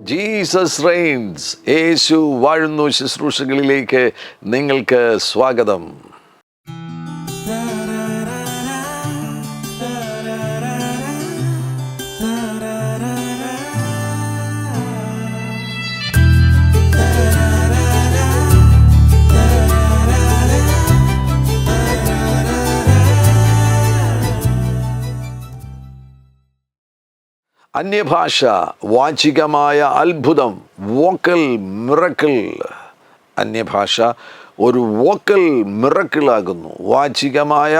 Jesus Reigns, യേശു വാഴുന്നു ശുശ്രൂഷകളിലേക്ക് നിങ്ങൾക്ക് സ്വാഗതം. അന്യഭാഷ വാചികമായ അത്ഭുതം, വോക്കൽ മിറക്കിൾ. അന്യഭാഷ ഒരു വോക്കൽ മിറക്കിളാകുന്നു, വാചികമായ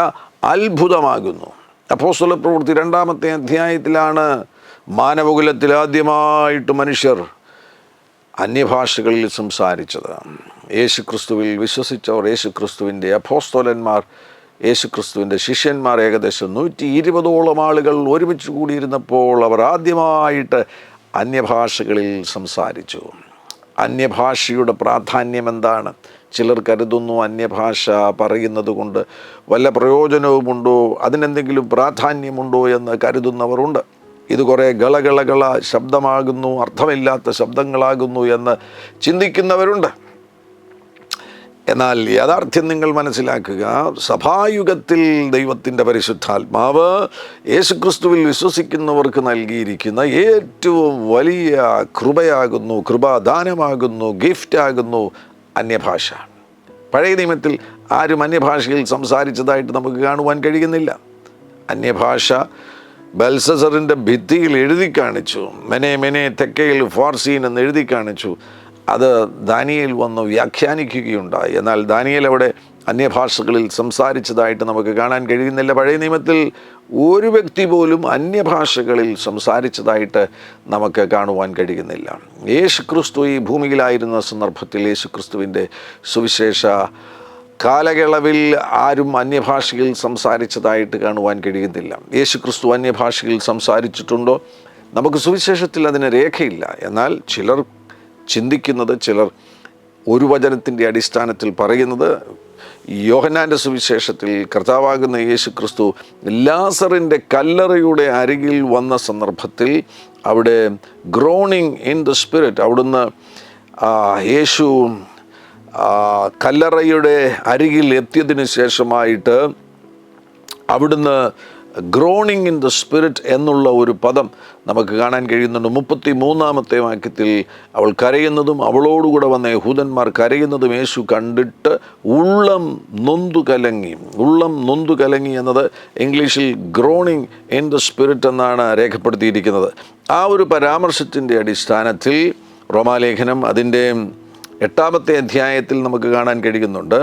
അത്ഭുതമാകുന്നു. അപ്പോസ്തലപ്രവൃത്തി 2-ാമത്തെ അധ്യായത്തിലാണ് മാനവകുലത്തിൽ ആദ്യമായിട്ട് മനുഷ്യർ അന്യഭാഷകളിൽ സംസാരിച്ചത്. യേശുക്രിസ്തുവിൽ വിശ്വസിച്ചവർ, യേശുക്രിസ്തുവിൻ്റെ അപ്പോസ്തലന്മാർ, യേശുക്രിസ്തുവിൻ്റെ ശിഷ്യന്മാർ, ഏകദേശം 120ഓളം ആളുകൾ ഒരുമിച്ച് കൂടിയിരുന്നപ്പോൾ അവർ ആദ്യമായിട്ട് അന്യഭാഷകളിൽ സംസാരിച്ചു. അന്യഭാഷയുടെ പ്രാധാന്യം എന്താണ്? ചിലർ കരുതുന്നു അന്യഭാഷ പറയുന്നത് കൊണ്ട് വല്ല പ്രയോജനവുമുണ്ടോ, അതിനെന്തെങ്കിലും പ്രാധാന്യമുണ്ടോ എന്ന് കരുതുന്നവരുണ്ട്. ഇത് കുറേ ഗളഗളഗള ശബ്ദമാകുന്നു, അർത്ഥമില്ലാത്ത ശബ്ദങ്ങളാകുന്നു എന്ന് ചിന്തിക്കുന്നവരുണ്ട്. എന്നാൽ യാഥാർത്ഥ്യം നിങ്ങൾ മനസ്സിലാക്കുക. സഭായുഗത്തിൽ ദൈവത്തിൻ്റെ പരിശുദ്ധാത്മാവ് യേശുക്രിസ്തുവിൽ വിശ്വസിക്കുന്നവർക്ക് നൽകിയിരിക്കുന്ന ഏറ്റവും വലിയ കൃപയാകുന്നു, കൃപാദാനമാകുന്നു, ഗിഫ്റ്റാകുന്നു അന്യഭാഷ. പഴയ നിയമത്തിൽ ആരും അന്യഭാഷയിൽ സംസാരിച്ചതായിട്ട് നമുക്ക് കാണുവാൻ കഴിയുന്നില്ല. അന്യഭാഷ ബെൽസസറിൻ്റെ ഭിത്തിയിൽ എഴുതി കാണിച്ചു. മെനെ മെനെ തെക്കയിൽ ഫാർസീൻ എന്ന് എഴുതി കാണിച്ചു. അത് ദാനിയേൽ വന്ന് വ്യാഖ്യാനിക്കുകയുണ്ടായി. എന്നാൽ ദാനിയേൽ അവിടെ അന്യഭാഷകളിൽ സംസാരിച്ചതായിട്ട് നമുക്ക് കാണാൻ കഴിയുന്നില്ല. പഴയ നിയമത്തിൽ ഒരു വ്യക്തി പോലും അന്യഭാഷകളിൽ സംസാരിച്ചതായിട്ട് നമുക്ക് കാണുവാൻ കഴിയുന്നില്ല. യേശുക്രിസ്തു ഈ ഭൂമിയിലായിരുന്ന സന്ദർഭത്തിൽ യേശുക്രിസ്തുവിൻ്റെ സുവിശേഷ കാലയളവിൽ ആരും അന്യഭാഷയിൽ സംസാരിച്ചതായിട്ട് കാണുവാൻ കഴിയുന്നില്ല. യേശുക്രിസ്തു അന്യഭാഷയിൽ സംസാരിച്ചിട്ടുണ്ടോ? നമുക്ക് സുവിശേഷത്തിൽ അതിന് രേഖയില്ല. എന്നാൽ ചിലർ ചിന്തിക്കുന്നത്, ചിലർ ഒരു വചനത്തിൻ്റെ അടിസ്ഥാനത്തിൽ പറയുന്നത്, യോഹന്നാൻ്റെ സുവിശേഷത്തിൽ കർത്താവാകുന്ന യേശുക്രിസ്തു ലാസറിൻ്റെ കല്ലറയുടെ അരികിൽ വന്ന സന്ദർഭത്തിൽ അവിടെ ഗ്രോണിങ് ഇൻ ദ സ്പിരിറ്റ്, അവിടുന്ന് യേശു കല്ലറയുടെ അരികിൽ എത്തിയതിന് ശേഷമായിട്ട് അവിടുന്ന് ഗ്രോണിങ് ഇൻ ദ സ്പിരിറ്റ് എന്നുള്ള ഒരു പദം നമുക്ക് കാണാൻ കഴിയുന്നുണ്ട്. 33-ാമത്തെ വാക്യത്തിൽ അവൾ കരയുന്നതും അവളോടുകൂടെ വന്ന യഹൂദന്മാർ കരയുന്നതും യേശു കണ്ടിട്ട് ഉള്ളം നൊന്തു കലങ്ങി. ഉള്ളം നൊന്തു കലങ്ങി എന്നത് ഇംഗ്ലീഷിൽ ഗ്രോണിങ് ഇൻ ദ സ്പിരിറ്റ് എന്നാണ് രേഖപ്പെടുത്തിയിരിക്കുന്നത്. ആ ഒരു പരാമർശത്തിൻ്റെ അടിസ്ഥാനത്തിൽ റോമാലേഖനം അതിൻ്റെ 8-ാമത്തെ അധ്യായത്തിൽ നമുക്ക് കാണാൻ കഴിയുന്നുണ്ട്.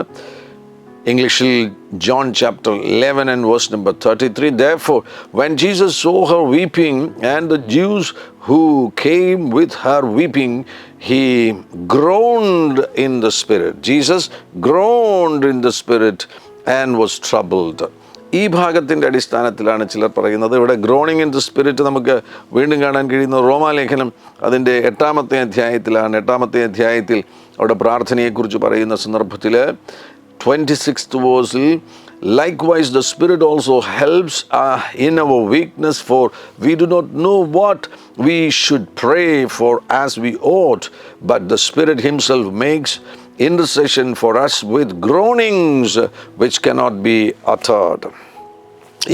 Englishil John chapter 11 and verse number 33. Therefore, when Jesus saw her weeping and the Jews who came with her weeping, he groaned in the spirit. Jesus groaned in the spirit and was troubled. ഈ ഭാഗത്തിൻ്റെ അടിസ്ഥാനത്തിലാണ് ചിലർ പറയുന്നത്. ഇവിടെ groaning in the spirit നമുക്ക് വീണ്ടും കാണാൻ കഴിയുന്ന റോമാലേഖനം അതിൻ്റെ 8-ാമത്തെ അധ്യായത്തിലാണ്. 8-ാമത്തെ അധ്യായത്തിൽ അവിടെ പ്രാർത്ഥനയെക്കുറിച്ച് പറയുന്ന സന്ദർഭത്തിൽ 26th verse, likewise the Spirit also helps in our weakness, for we do not know what we should pray for as we ought, but the Spirit himself makes intercession for us with groanings which cannot be uttered.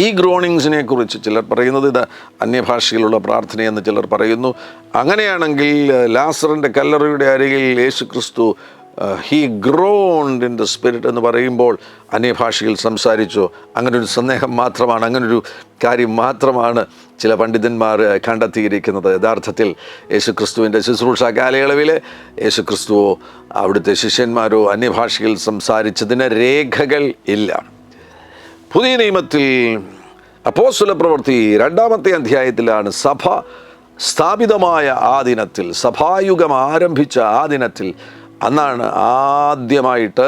ഈ ഗ്രോണിങ്സിനെ കുറിച്ച് ചിലർ പറയുന്നത് ഇത് അന്യഭാഷയിലുള്ള പ്രാർത്ഥനയെന്ന് ചിലർ പറയുന്നു. അങ്ങനെയാണെങ്കിൽ ലാസറിൻ്റെ കല്ലറയുടെ അരികിൽ യേശുക്രിസ്തു ഹീ ഗ്രോൺഡ് ഇൻ ദ സ്പിരിറ്റ് എന്ന് പറയുമ്പോൾ അന്യഭാഷയിൽ സംസാരിച്ചോ? അങ്ങനൊരു സന്ദേഹം മാത്രമാണ്, അങ്ങനൊരു കാര്യം മാത്രമാണ് ചില പണ്ഡിതന്മാർ കണ്ടെത്തിയിരിക്കുന്നത്. യഥാർത്ഥത്തിൽ യേശുക്രിസ്തുവിൻ്റെ ശുശ്രൂഷ കാലയളവിൽ യേശുക്രിസ്തുവോ അവിടുത്തെ ശിഷ്യന്മാരോ അന്യഭാഷയിൽ സംസാരിച്ചതിന് രേഖകൾ ഇല്ല. പുതിയ നിയമത്തിൽ അപ്പോസ്തലപ്രവൃത്തി 2-ാമത്തെ അധ്യായത്തിലാണ് സഭ സ്ഥാപിതമായ ആ ദിനത്തിൽ, സഭായുഗം ആരംഭിച്ച ആ ദിനത്തിൽ, അന്നാണ് ആദ്യമായിട്ട്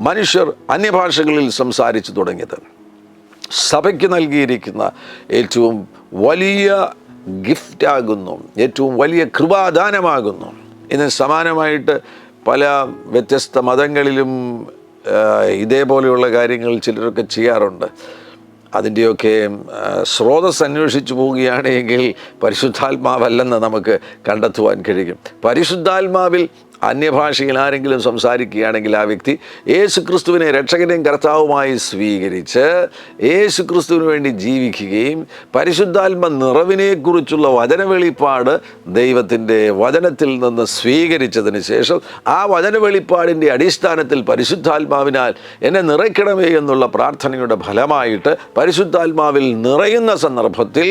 മനുഷ്യർ അന്യഭാഷകളിൽ സംസാരിച്ചു തുടങ്ങിയത്. സഭയ്ക്ക് നൽകിയിരിക്കുന്ന ഏറ്റവും വലിയ ഗിഫ്റ്റാകുന്നു, ഏറ്റവും വലിയ കൃപാദാനമാകുന്നു. ഇതിന് സമാനമായിട്ട് പല വ്യത്യസ്ത മതങ്ങളിലും ഇതേപോലെയുള്ള കാര്യങ്ങൾ ചിലരൊക്കെ ചെയ്യാറുണ്ട്. അതിൻ്റെയൊക്കെ സ്രോതസ് അന്വേഷിച്ചു പോവുകയാണെങ്കിൽ പരിശുദ്ധാത്മാവല്ലെന്ന് നമുക്ക് കണ്ടെത്തുവാൻ കഴിയും. പരിശുദ്ധാത്മാവിൽ അന്യഭാഷയിൽ ആരെങ്കിലും സംസാരിക്കുകയാണെങ്കിൽ ആ വ്യക്തി യേശുക്രിസ്തുവിനെ രക്ഷകനെയും കർത്താവുമായി സ്വീകരിച്ച് യേശുക്രിസ്തുവിന് വേണ്ടി ജീവിക്കുകയും പരിശുദ്ധാത്മ നിറവിനെക്കുറിച്ചുള്ള വചനവെളിപ്പാട് ദൈവത്തിൻ്റെ വചനത്തിൽ നിന്ന് സ്വീകരിച്ചതിന് ശേഷം ആ വചനവെളിപ്പാടിൻ്റെ അടിസ്ഥാനത്തിൽ പരിശുദ്ധാത്മാവിനാൽ എന്നെ നിറയ്ക്കണമേ എന്നുള്ള പ്രാർത്ഥനയുടെ ഫലമായിട്ട് പരിശുദ്ധാത്മാവിൽ നിറയുന്ന സന്ദർഭത്തിൽ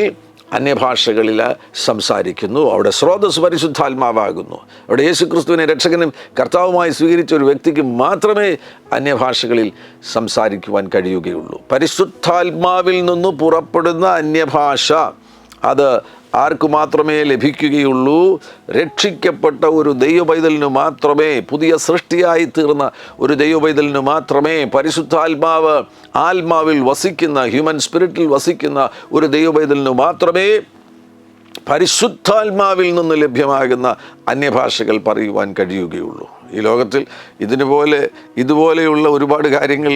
അന്യഭാഷകളിൽ സംസാരിക്കുന്നു. അവിടെ സ്രോതസ് പരിശുദ്ധാത്മാവാകുന്നു. അവിടെ യേശുക്രിസ്തുവിനെ രക്ഷകനും കർത്താവുമായി സ്വീകരിച്ച ഒരു വ്യക്തിക്ക് മാത്രമേ അന്യഭാഷകളിൽ സംസാരിക്കുവാൻ കഴിയുകയുള്ളൂ. പരിശുദ്ധാത്മാവിൽ നിന്ന് പുറപ്പെടുന്ന അന്യഭാഷ അത് ആർക്കു മാത്രമേ ലഭിക്കുകയുള്ളൂ? രക്ഷിക്കപ്പെട്ട ഒരു ദൈവപൈതലിന് മാത്രമേ, പുതിയ സൃഷ്ടിയായി തീർന്ന ഒരു ദൈവപൈതലിന് മാത്രമേ, പരിശുദ്ധാത്മാവ് ആത്മാവിൽ വസിക്കുന്ന, ഹ്യൂമൻ സ്പിരിറ്റിൽ വസിക്കുന്ന ഒരു ദൈവപൈതലിന് മാത്രമേ പരിശുദ്ധാത്മാവിൽ നിന്ന് ലഭ്യമാകുന്ന അന്യഭാഷകൾ പറയുവാൻ കഴിയുകയുള്ളൂ. ഈ ലോകത്തിൽ ഇതുപോലെയുള്ള ഒരുപാട് കാര്യങ്ങൾ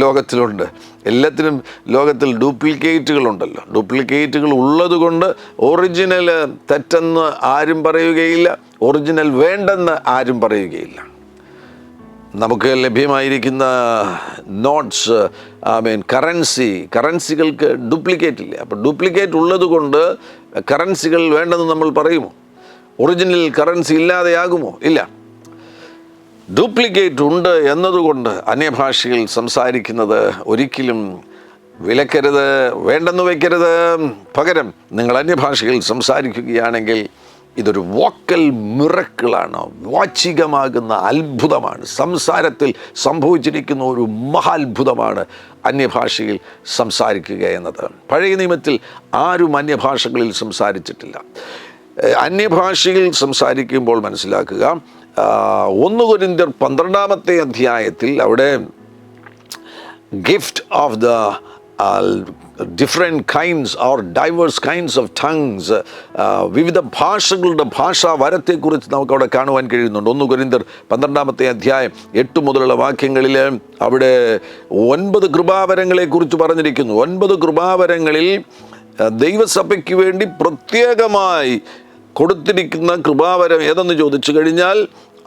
ലോകത്തിലുണ്ട്. എല്ലാത്തിനും ലോകത്തിൽ ഡ്യൂപ്ലിക്കേറ്റുകളുണ്ടല്ലോ. ഡ്യൂപ്ലിക്കേറ്റുകൾ ഉള്ളതുകൊണ്ട് ഒറിജിനൽ തെറ്റെന്ന് ആരും പറയുകയില്ല, ഒറിജിനൽ വേണ്ടെന്ന് ആരും പറയുകയില്ല. നമുക്ക് ലഭ്യമായിരിക്കുന്ന നോട്ട്സ്, കറൻസികൾക്ക് ഡ്യൂപ്ലിക്കേറ്റ് ഇല്ല. അപ്പോൾ ഡ്യൂപ്ലിക്കേറ്റ് ഉള്ളത് കൊണ്ട് കറൻസികൾ വേണ്ടെന്ന് നമ്മൾ പറയുമോ? ഒറിജിനൽ കറൻസി ഇല്ലാതെയാകുമോ? ഇല്ല. ഡ്യൂപ്ലിക്കേറ്റ് ഉണ്ട് എന്നതുകൊണ്ട് അന്യഭാഷയിൽ സംസാരിക്കുന്നത് ഒരിക്കലും വിലക്കരുത്, വേണ്ടെന്ന് വയ്ക്കരുത്. പകരം നിങ്ങൾ അന്യഭാഷയിൽ സംസാരിക്കുകയാണെങ്കിൽ ഇതൊരു വോക്കൽ മിറക്കിളാണ്, വാചികമാകുന്ന അത്ഭുതമാണ്. സംസാരത്തിൽ സംഭവിച്ചിരിക്കുന്ന ഒരു മഹാത്ഭുതമാണ് അന്യഭാഷയിൽ സംസാരിക്കുക എന്നത്. പഴയ നിയമത്തിൽ ആരും അന്യഭാഷകളിൽ സംസാരിച്ചിട്ടില്ല. അന്യഭാഷയിൽ സംസാരിക്കുമ്പോൾ മനസ്സിലാക്കുക, 1 കൊരിന്ത്യർ 12-ാമത്തെ അധ്യായത്തിൽ അവിടെ gift of the different kinds or diverse kinds of tongues, വിവിധ ഭാഷകളുടെ ഭാഷാ വരത്തെക്കുറിച്ച് നമുക്കവിടെ കാണുവാൻ കഴിയുന്നുണ്ട്. 1 കൊരിന്ത്യർ 12-ാമത്തെ അധ്യായം 8 മുതലുള്ള വാക്യങ്ങളിൽ അവിടെ 9 കൃപാവരങ്ങളെക്കുറിച്ച് പറഞ്ഞിരിക്കുന്നു. 9 കൃപാവരങ്ങളിൽ ദൈവസഭയ്ക്ക് വേണ്ടി പ്രത്യേകമായി കൊടുത്തിരിക്കുന്ന കൃപാവരം ഏതെന്ന് ചോദിച്ചു കഴിഞ്ഞാൽ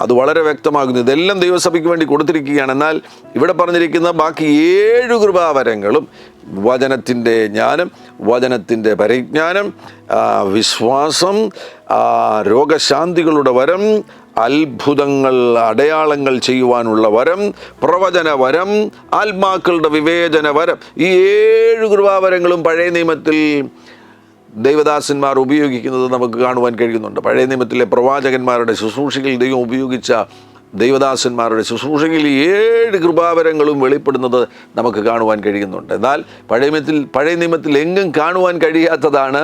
അത് വളരെ വ്യക്തമാകുന്നു. ഇതെല്ലാം ദൈവസഭയ്ക്ക് വേണ്ടി കൊടുത്തിരിക്കുകയാണ്. എന്നാൽ ഇവിടെ പറഞ്ഞിരിക്കുന്ന ബാക്കി 7 കൃപാവരങ്ങളും വചനത്തിൻ്റെ ജ്ഞാനം, വചനത്തിൻ്റെ പരിജ്ഞാനം, വിശ്വാസം, രോഗശാന്തികളുടെ വരം, അത്ഭുതങ്ങൾ അടയാളങ്ങൾ ചെയ്യുവാനുള്ള വരം, പ്രവചന വരം, ആത്മാക്കളുടെ വിവേചന വരം, ഈ 7 കൃപാവരങ്ങളും പഴയ നിയമത്തിൽ ദൈവദാസന്മാർ ഉപയോഗിക്കുന്നത് നമുക്ക് കാണുവാൻ കഴിയുന്നുണ്ട്. പഴയ നിയമത്തിലെ പ്രവാചകന്മാരുടെ ശുശ്രൂഷയിൽ ദൈവം ഉപയോഗിച്ച ദൈവദാസന്മാരുടെ ശുശ്രൂഷയിൽ 7 കൃപാവരങ്ങളും വെളിപ്പെടുന്നത് നമുക്ക് കാണുവാൻ കഴിയുന്നുണ്ട്. എന്നാൽ പഴയ നിയമത്തിൽ എങ്ങും കാണുവാൻ കഴിയാത്തതാണ്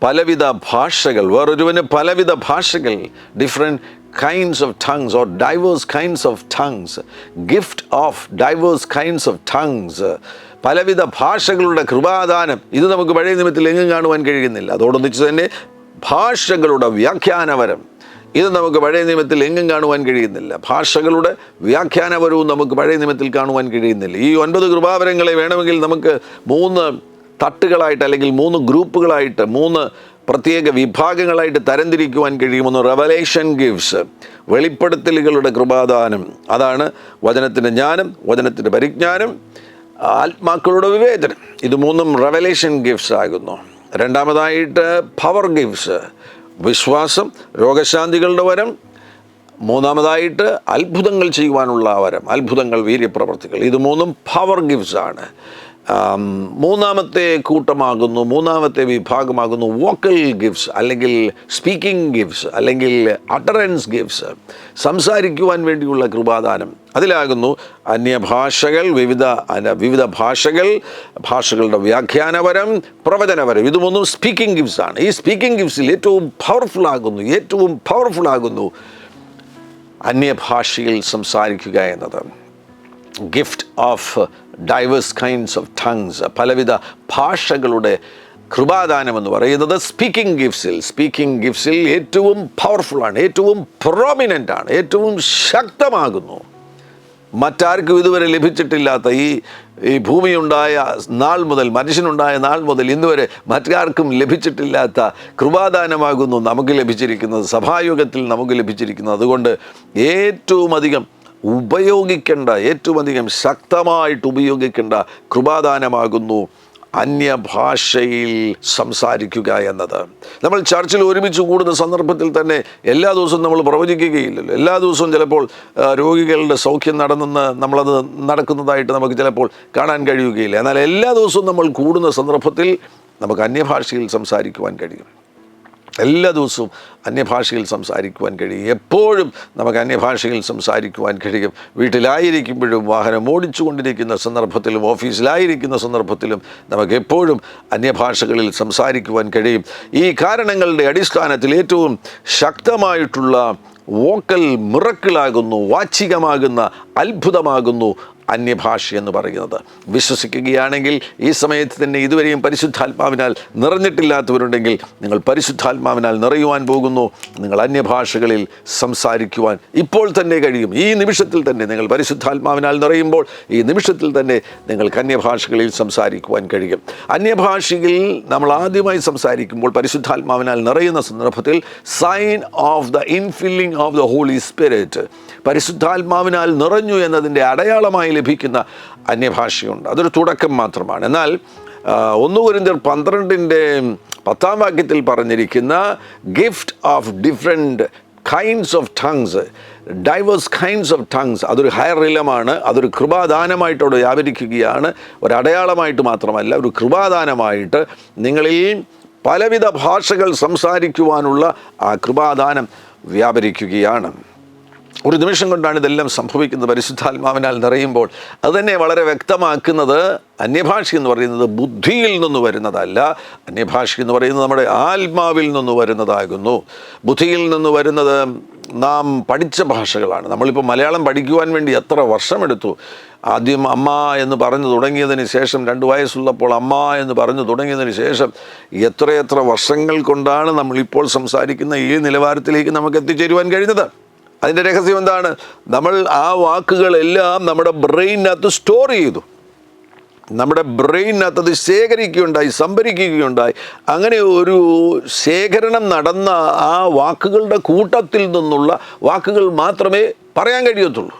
പലവിധ ഭാഷകൾ. വേറൊരുവന് പലവിധ ഭാഷകൾ, different kinds of tongues or diverse kinds of tongues, gift of diverse kinds of tongues, പലവിധ ഭാഷകളുടെ കൃപാദാനം. ഇത് നമുക്ക് പഴയ നിയമത്തിൽ എങ്ങും കാണുവാൻ കഴിയുന്നില്ല. അതോടൊന്നിച്ച് തന്നെ ഭാഷകളുടെ വ്യാഖ്യാനവരം, ഇത് നമുക്ക് പഴയ നിയമത്തിൽ എങ്ങും കാണുവാൻ കഴിയുന്നില്ല. ഭാഷകളുടെ വ്യാഖ്യാനവരവും നമുക്ക് പഴയ നിയമത്തിൽ കാണുവാൻ കഴിയുന്നില്ല. ഈ 9 കൃപാവരങ്ങളെ വേണമെങ്കിൽ നമുക്ക് 3 തട്ടുകളായിട്ട് അല്ലെങ്കിൽ 3 ഗ്രൂപ്പുകളായിട്ട്, 3 പ്രത്യേക വിഭാഗങ്ങളായിട്ട് തരംതിരിക്കുവാൻ കഴിയുമെന്ന്. റെവലേഷൻ ഗിഫ്റ്റ്സ്, വെളിപ്പെടുത്തലുകളുടെ കൃപാദാനം, അതാണ് വചനത്തിൻ്റെ ജ്ഞാനം, വചനത്തിൻ്റെ പരിജ്ഞാനം, ആത്മാക്കളുടെ വിവേചനം. ഇത് 3ഉം റെവലേഷൻ ഗിഫ്റ്റ്സ് ആകുന്നു. രണ്ടാമതായിട്ട് പവർ ഗിഫ്റ്റ്സ്, വിശ്വാസം, രോഗശാന്തികളുടെ വരം. മൂന്നാമതായിട്ട് അത്ഭുതങ്ങൾ ചെയ്യുവാനുള്ള വരം, അത്ഭുതങ്ങൾ, വീര്യപ്രവർത്തികൾ. ഇത് 3ഉം പവർ ഗിഫ്റ്റ്സ് ആണ്. മൂന്നാമത്തെ കൂട്ടമാകുന്നു, മൂന്നാമത്തെ വിഭാഗമാകുന്നു വോക്കൽ ഗിഫ്റ്റ്സ് അല്ലെങ്കിൽ സ്പീക്കിംഗ് ഗിഫ്റ്റ്സ് അല്ലെങ്കിൽ അട്ടറൻസ് ഗിഫ്റ്റ്സ്, സംസാരിക്കുവാൻ വേണ്ടിയുള്ള കൃപാദാനം. അതിലാകുന്നു അന്യഭാഷകൾ, വിവിധ ഭാഷകളുടെ വ്യാഖ്യാനപരം, പ്രവചനപരം. ഇത് 3ഉം സ്പീക്കിംഗ് ഗിഫ്റ്റ്സ് ആണ്. ഈ സ്പീക്കിംഗ് ഗിഫ്റ്റ്സിൽ ഏറ്റവും പവർഫുൾ ആകുന്നു അന്യഭാഷയിൽ സംസാരിക്കുക എന്നത്. Gift of diverse kinds of tongues, പലവിധ ഭാഷകളുടെ കൃപാദാനം എന്ന് പറയുന്നത് സ്പീക്കിംഗ് ഗിഫ്റ്റ്സിൽ ഏറ്റവും പവർഫുള്ളാണ്, ഏറ്റവും പ്രൊമിനൻ്റ് ആണ്, ഏറ്റവും ശക്തമാകുന്നു. മറ്റാർക്കും ഇതുവരെ ലഭിച്ചിട്ടില്ലാത്ത ഈ ഭൂമിയുണ്ടായ നാൾ മുതൽ, മനുഷ്യനുണ്ടായ നാൾ മുതൽ ഇന്നുവരെ മറ്റാർക്കും ലഭിച്ചിട്ടില്ലാത്ത കൃപാദാനമാകുന്നു നമുക്ക് ലഭിച്ചിരിക്കുന്നത്, സഭായുഗത്തിൽ നമുക്ക് ലഭിച്ചിരിക്കുന്നത്. അതുകൊണ്ട് ഏറ്റവും അധികം ഉപയോഗിക്കേണ്ട, ഏറ്റവും അധികം ശക്തമായിട്ട് ഉപയോഗിക്കേണ്ട കൃപാദാനമാകുന്നു അന്യഭാഷയിൽ സംസാരിക്കുക എന്നത്. നമ്മൾ ചർച്ചിൽ ഒരുമിച്ച് കൂടുന്ന സന്ദർഭത്തിൽ തന്നെ എല്ലാ ദിവസവും നമ്മൾ പ്രവചിക്കുകയില്ലല്ലോ. എല്ലാ ദിവസവും ചിലപ്പോൾ രോഗികളുടെ സൗഖ്യം നമ്മളത് നടക്കുന്നതായിട്ട് നമുക്ക് ചിലപ്പോൾ കാണാൻ കഴിയുകയില്ല. എന്നാൽ എല്ലാ ദിവസവും നമ്മൾ കൂടുന്ന സന്ദർഭത്തിൽ നമുക്ക് അന്യഭാഷയിൽ സംസാരിക്കുവാൻ കഴിയും. എല്ലാ ദിവസവും അന്യഭാഷയിൽ സംസാരിക്കുവാൻ കഴിയും. എപ്പോഴും നമുക്ക് അന്യഭാഷയിൽ സംസാരിക്കുവാൻ കഴിയും. വീട്ടിലായിരിക്കുമ്പോഴും, വാഹനം ഓടിച്ചു കൊണ്ടിരിക്കുന്ന സന്ദർഭത്തിലും, ഓഫീസിലായിരിക്കുന്ന സന്ദർഭത്തിലും നമുക്ക് എപ്പോഴും അന്യഭാഷകളിൽ സംസാരിക്കുവാൻ കഴിയും. ഈ കാരണങ്ങളുടെ അടിസ്ഥാനത്തിൽ ഏറ്റവും ശക്തമായിട്ടുള്ള വോക്കൽ മിറക്കിളാകുന്നു, വാചികമാകുന്ന അത്ഭുതമാകുന്നു അന്യഭാഷ എന്ന് പറയുന്നത്. വിശ്വസിക്കുകയാണെങ്കിൽ ഈ സമയത്ത് തന്നെ ഇതുവരെയും പരിശുദ്ധാത്മാവിനാൽ നിറഞ്ഞിട്ടില്ലാത്തവരുണ്ടെങ്കിൽ നിങ്ങൾ പരിശുദ്ധാത്മാവിനാൽ നിറയുവാൻ പോകുന്നു. നിങ്ങൾ അന്യഭാഷകളിൽ സംസാരിക്കുവാൻ ഇപ്പോൾ തന്നെ കഴിയും. ഈ നിമിഷത്തിൽ തന്നെ നിങ്ങൾ പരിശുദ്ധാത്മാവിനാൽ നിറയുമ്പോൾ ഈ നിമിഷത്തിൽ തന്നെ നിങ്ങൾക്ക് അന്യഭാഷകളിൽ സംസാരിക്കുവാൻ കഴിയും. അന്യഭാഷയിൽ നമ്മൾ ആദ്യമായി സംസാരിക്കുമ്പോൾ പരിശുദ്ധാത്മാവിനാൽ നിറയുന്ന സന്ദർഭത്തിൽ sign of the infilling of the Holy Spirit, പരിശുദ്ധാത്മാവിനാൽ നിറഞ്ഞു എന്നതിൻ്റെ അടയാളമായി ലഭിക്കുന്ന അന്യഭാഷയുണ്ട്. അതൊരു തുടക്കം മാത്രമാണ്. എന്നാൽ 1 കൊരിന്ത്യർ 12:10 പറഞ്ഞിരിക്കുന്ന gift of different kinds of tongues, diverse kinds of tongues, അതൊരു ഹയർ റിലമാണ്. അതൊരു കൃപാദാനമായിട്ടോട് വ്യാപരിക്കുകയാണ്. ഒരു അടയാളമായിട്ട് മാത്രമല്ല, ഒരു കൃപാദാനമായിട്ട് നിങ്ങളിൽ പലവിധ ഭാഷകൾ സംസാരിക്കുവാനുള്ള ആ കൃപാദാനം വ്യാപരിക്കുകയാണ്. ഒരു നിമിഷം കൊണ്ടാണ് ഇതെല്ലാം സംഭവിക്കുന്നത്. പരിശുദ്ധാത്മാവിനാൽ നിറയുമ്പോൾ അത് തന്നെ വളരെ വ്യക്തമാക്കുന്നത് അന്യഭാഷ എന്ന് പറയുന്നത് ബുദ്ധിയിൽ നിന്ന് വരുന്നതല്ല. അന്യഭാഷ എന്ന് പറയുന്നത് നമ്മുടെ ആത്മാവിൽ നിന്ന് വരുന്നതാകുന്നു. ബുദ്ധിയിൽ നിന്ന് വരുന്നത് നാം പഠിച്ച ഭാഷകളാണ്. നമ്മളിപ്പോൾ മലയാളം പഠിക്കുവാൻ വേണ്ടി എത്ര വർഷമെടുത്തു. ആദ്യം അമ്മ എന്ന് പറഞ്ഞു തുടങ്ങിയതിന് ശേഷം 2 വയസ്സുള്ളപ്പോൾ അമ്മ എന്ന് പറഞ്ഞു തുടങ്ങിയതിന് ശേഷം എത്രയെത്ര വർഷങ്ങൾ കൊണ്ടാണ് നമ്മളിപ്പോൾ സംസാരിക്കുന്ന ഈ നിലവാരത്തിലേക്ക് നമുക്ക് എത്തിച്ചേരുവാൻ കഴിഞ്ഞത്. അതിൻ്റെ രഹസ്യം എന്താണ്? നമ്മൾ ആ വാക്കുകളെല്ലാം നമ്മുടെ ബ്രെയിനകത്ത് സ്റ്റോർ ചെയ്തു. നമ്മുടെ ബ്രെയിനകത്ത് അത് ശേഖരിക്കുകയുണ്ടായി, സംഭരിക്കുകയുണ്ടായി. അങ്ങനെ ഒരു ശേഖരണം നടന്ന ആ വാക്കുകളുടെ കൂട്ടത്തിൽ നിന്നുള്ള വാക്കുകൾ മാത്രമേ പറയാൻ കഴിയത്തുള്ളൂ.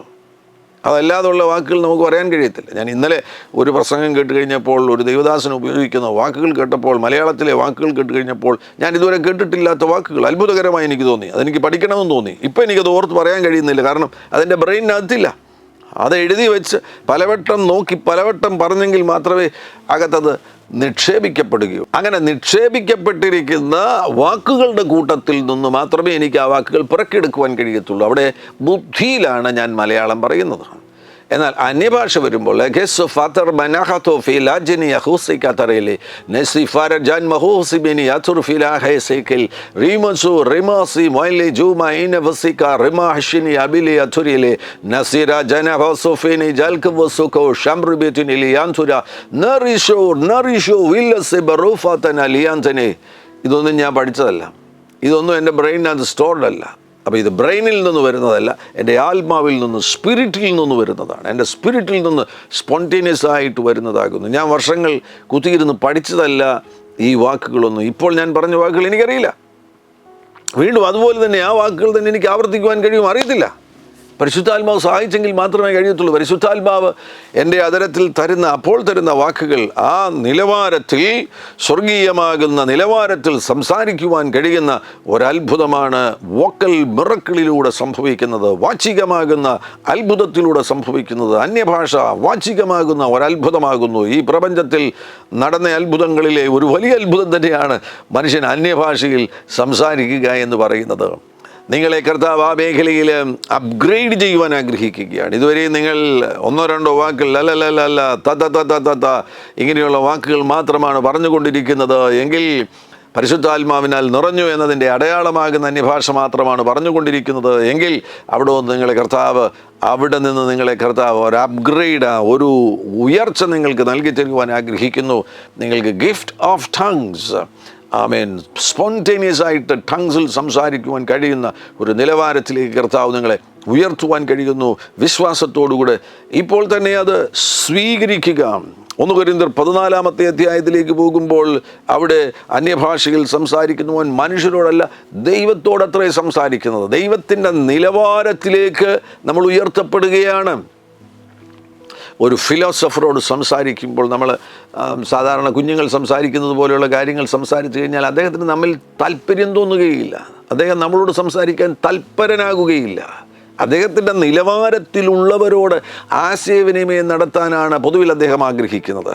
അതല്ലാതുള്ള വാക്കുകൾ നമുക്ക് പറയാൻ കഴിയത്തില്ല. ഞാൻ ഇന്നലെ ഒരു പ്രസംഗം കേട്ട് കഴിഞ്ഞപ്പോൾ, ഒരു ദൈവദാസൻ ഉപയോഗിക്കുന്ന വാക്കുകൾ കേട്ടപ്പോൾ, മലയാളത്തിലെ വാക്കുകൾ കേട്ട് കഴിഞ്ഞപ്പോൾ ഞാൻ ഇതുവരെ കേട്ടിട്ടില്ലാത്ത വാക്കുകൾ അത്ഭുതകരമായി എനിക്ക് തോന്നി. അതെനിക്ക് പഠിക്കണമെന്ന് തോന്നി. ഇപ്പോൾ എനിക്കത് ഓർത്ത് പറയാൻ കഴിയുന്നില്ല. കാരണം അതിൻ്റെ ബ്രെയിനകത്തില്ല. അത് എഴുതി വെച്ച് പലവട്ടം നോക്കി പലവട്ടം പറഞ്ഞെങ്കിൽ മാത്രമേ അകത്തത് നിക്ഷേപിക്കപ്പെടുകയുള്ളൂ. അങ്ങനെ നിക്ഷേപിക്കപ്പെട്ടിരിക്കുന്ന വാക്കുകളുടെ കൂട്ടത്തിൽ നിന്ന് മാത്രമേ എനിക്ക് ആ വാക്കുകൾ പുറക്കെടുക്കുവാൻ കഴിയത്തുള്ളൂ. അവിടെ ബുദ്ധിയിലാണ് ഞാൻ മലയാളം പറയുന്നത്. എന്നാൽ അന്യഭാഷ വരുമ്പോൾ ഇതൊന്നും ഞാൻ പഠിച്ചതല്ല. ഇതൊന്നും എൻ്റെ ബ്രെയിനകത്ത് സ്റ്റോർഡ് അല്ല. അപ്പോൾ ഇത് ബ്രെയിനിൽ നിന്ന് വരുന്നതല്ല, എൻ്റെ ആത്മാവിൽ നിന്ന്, സ്പിരിറ്റിൽ നിന്ന് വരുന്നതാണ്. എൻ്റെ സ്പിരിറ്റിൽ നിന്ന് സ്പോണ്ടേനിയസ് ആയിട്ട് വരുന്നതാകുന്നു. ഞാൻ വർഷങ്ങൾ കുത്തിയിരുന്ന് പഠിച്ചതല്ല ഈ വാക്കുകളൊന്നും. ഇപ്പോൾ ഞാൻ പറഞ്ഞ വാക്കുകൾ എനിക്കറിയില്ല. വീണ്ടും അതുപോലെ തന്നെ ആ വാക്കുകൾ തന്നെ എനിക്ക് ആവർത്തിക്കുവാൻ കഴിയും, അറിയത്തില്ല. പരിശുദ്ധാത്മാവ് സഹായിച്ചെങ്കിൽ മാത്രമേ കഴിയത്തുള്ളൂ. പരിശുദ്ധാത്മാവ് എൻ്റെ അതരത്തിൽ അപ്പോൾ തരുന്ന വാക്കുകൾ ആ നിലവാരത്തിൽ, സ്വർഗീയമാകുന്ന നിലവാരത്തിൽ സംസാരിക്കുവാൻ കഴിയുന്ന ഒരത്ഭുതമാണ് വോക്കൽ മിറക്കിളിലൂടെ സംഭവിക്കുന്നത്. വാചികമാകുന്ന അത്ഭുതത്തിലൂടെ സംഭവിക്കുന്നത്. അന്യഭാഷ വാചികമാകുന്ന ഒരത്ഭുതമാകുന്നു. ഈ പ്രപഞ്ചത്തിൽ നടന്ന അത്ഭുതങ്ങളിലെ ഒരു വലിയ അത്ഭുതം തന്നെയാണ് മനുഷ്യൻ അന്യഭാഷയിൽ സംസാരിക്കുക എന്ന് പറയുന്നത്. നിങ്ങളെ കർത്താവ് ആ മേഖലയിൽ അപ്ഗ്രേഡ് ചെയ്യുവാൻ ആഗ്രഹിക്കുകയാണ്. ഇതുവരെ നിങ്ങൾ 1-2 വാക്കുകൾ അല്ല തത്ത ഇങ്ങനെയുള്ള വാക്കുകൾ മാത്രമാണ് പറഞ്ഞുകൊണ്ടിരിക്കുന്നത് എങ്കിൽ, പരിശുദ്ധാത്മാവിനാൽ നിറഞ്ഞു എന്നതിൻ്റെ അടയാളമാകുന്ന അന്യഭാഷ മാത്രമാണ് പറഞ്ഞുകൊണ്ടിരിക്കുന്നത് എങ്കിൽ, അവിടെ നിന്ന് നിങ്ങളെ കർത്താവ് ഒരു അപ്ഗ്രേഡ്, ഒരു ഉയർച്ച നിങ്ങൾക്ക് നൽകി തരുവാൻ ആഗ്രഹിക്കുന്നു. നിങ്ങൾക്ക് gift of tongues, amen, spontaneous ആയിട്ട് ടങ്സിൽ സംസാരിക്കുവാൻ കഴിയുന്ന ഒരു നിലവാരത്തിലേക്ക് കർത്താവ് നിങ്ങളെ ഉയർത്തുവാൻ കഴിയുന്നു. വിശ്വാസത്തോടുകൂടെ ഇപ്പോൾ തന്നെ അത് സ്വീകരിക്കുക. 1 കൊരിന്ത്യർ 14 അധ്യായത്തിലേക്ക് പോകുമ്പോൾ അവിടെ അന്യഭാഷയിൽ സംസാരിക്കുന്നവൻ മനുഷ്യരോടല്ല ദൈവത്തോടത്രേ സംസാരിക്കുന്നത്. ദൈവത്തിൻ്റെ നിലവാരത്തിലേക്ക് നമ്മൾ ഉയർത്തപ്പെടുകയാണ്. ഒരു ഫിലോസഫറോട് സംസാരിക്കുമ്പോൾ നമ്മൾ സാധാരണ കുഞ്ഞുങ്ങൾ സംസാരിക്കുന്നത് പോലെയുള്ള കാര്യങ്ങൾ സംസാരിച്ചു കഴിഞ്ഞാൽ അദ്ദേഹത്തിന് നമ്മിൽ താല്പര്യം തോന്നുകയില്ല. അദ്ദേഹം നമ്മളോട് സംസാരിക്കാൻ തൽപരനാകുകയില്ല. അദ്ദേഹത്തിൻ്റെ നിലവാരത്തിലുള്ളവരോട് ആശയവിനിമയം നടത്താനാണ് പൊതുവിൽ അദ്ദേഹം ആഗ്രഹിക്കുന്നത്.